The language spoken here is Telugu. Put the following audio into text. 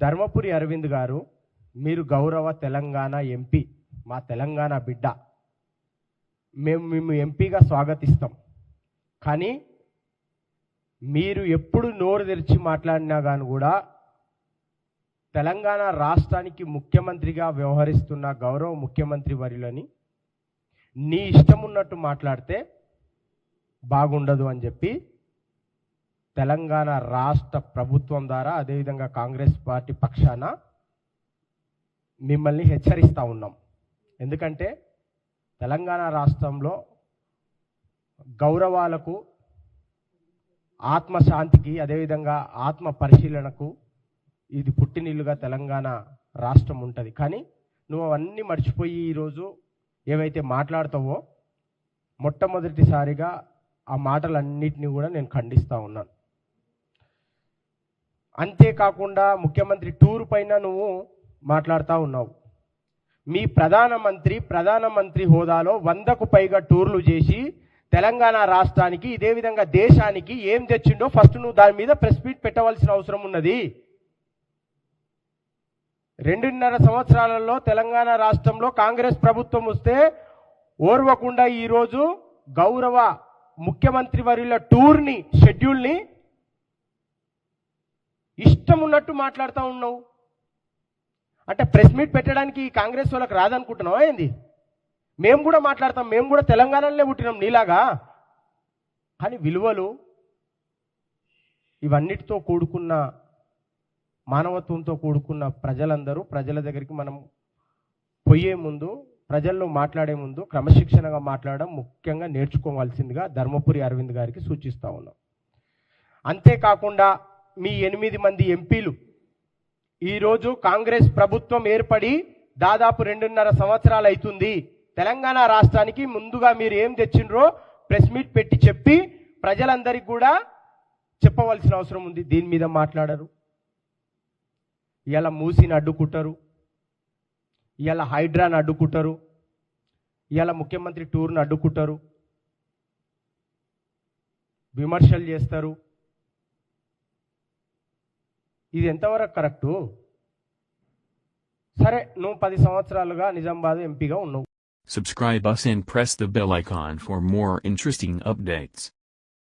ధర్మపురి అరవింద్ గారు, మీరు గౌరవ తెలంగాణ ఎంపీ, మా తెలంగాణ బిడ్డ, మేము ఎంపీగా స్వాగతిస్తాం. కానీ మీరు ఎప్పుడు నోరు తెరిచి మాట్లాడినా కానీ కూడా తెలంగాణ రాష్ట్రానికి ముఖ్యమంత్రిగా వ్యవహరిస్తున్న గౌరవ ముఖ్యమంత్రి వర్యులని నీ ఇష్టం ఉన్నట్టు మాట్లాడితే బాగుండదు అని చెప్పి తెలంగాణ రాష్ట్ర ప్రభుత్వం ద్వారా అదేవిధంగా కాంగ్రెస్ పార్టీ పక్షాన మిమ్మల్ని హెచ్చరిస్తూ ఉన్నాం. ఎందుకంటే తెలంగాణ రాష్ట్రంలో గౌరవాలకు, ఆత్మశాంతికి, అదేవిధంగా ఆత్మ పరిశీలనకు ఇది పుట్టినిల్లుగా తెలంగాణ రాష్ట్రం ఉంటుంది. కానీ నువ్వు అవన్నీ మర్చిపోయి ఈరోజు ఏవైతే మాట్లాడతావో మొట్టమొదటిసారిగా ఆ మాటలన్నిటినీ కూడా నేను ఖండిస్తూ ఉన్నాను. అంతేకాకుండా ముఖ్యమంత్రి టూర్ పైన నువ్వు మాట్లాడుతూ ఉన్నావు. మీ ప్రధానమంత్రి హోదాలో 100కు పైగా టూర్లు చేసి తెలంగాణ రాష్ట్రానికి, ఇదే విధంగా దేశానికి ఏం తెచ్చిండో ఫస్ట్ నువ్వు దాని మీద ప్రెస్ మీట్ పెట్టవలసిన అవసరం ఉన్నది. 2.5 సంవత్సరాలలో తెలంగాణ రాష్ట్రంలో కాంగ్రెస్ ప్రభుత్వం వస్తే ఓర్వకుండా ఈరోజు గౌరవ ముఖ్యమంత్రి వర్యుల టూర్ని, షెడ్యూల్ని ఇష్టం ఉన్నట్టు మాట్లాడుతూ ఉన్నావు. అంటే ప్రెస్ మీట్ పెట్టడానికి కాంగ్రెస్ వాళ్ళకి రాదనుకుంటున్నావా ఏంది? మేము కూడా మాట్లాడతాం, మేము కూడా తెలంగాణలోనే పుట్టినాం నీలాగా. కానీ విలువలు ఇవన్నిటితో కూడుకున్న, మానవత్వంతో కూడుకున్న ప్రజలందరూ ప్రజల దగ్గరికి మనం పోయే ముందు, ప్రజల్లో మాట్లాడే ముందు క్రమశిక్షణగా మాట్లాడడం ముఖ్యంగా నేర్చుకోవాల్సిందిగా ధర్మపురి అరవింద్ గారికి సూచిస్తూ ఉన్నాం. అంతేకాకుండా మీ 8 మంది ఎంపీలు ఈరోజు కాంగ్రెస్ ప్రభుత్వం ఏర్పడి దాదాపు 2.5 సంవత్సరాలు అవుతుంది. తెలంగాణ రాష్ట్రానికి ముందుగా మీరు ఏం తెచ్చిండ్రో ప్రెస్ మీట్ పెట్టి చెప్పి ప్రజలందరికీ కూడా చెప్పవలసిన అవసరం ఉంది. దీని మీద మాట్లాడరు. ఇవాళ మూసిని అడ్డుకుంటారు, ఇవాళ హైడ్రాని అడ్డుకుంటారు, ఇవాళ ముఖ్యమంత్రి టూర్ను అడ్డుకుంటారు, విమర్శలు చేస్తారు. ఇది ఎంతవరకు కరెక్టు? సరే, నువ్వు 10 సంవత్సరాలుగా నిజామాబాద్ ఎంపీగా ఉన్నావు. Subscribe us and press the bell icon for more interesting updates.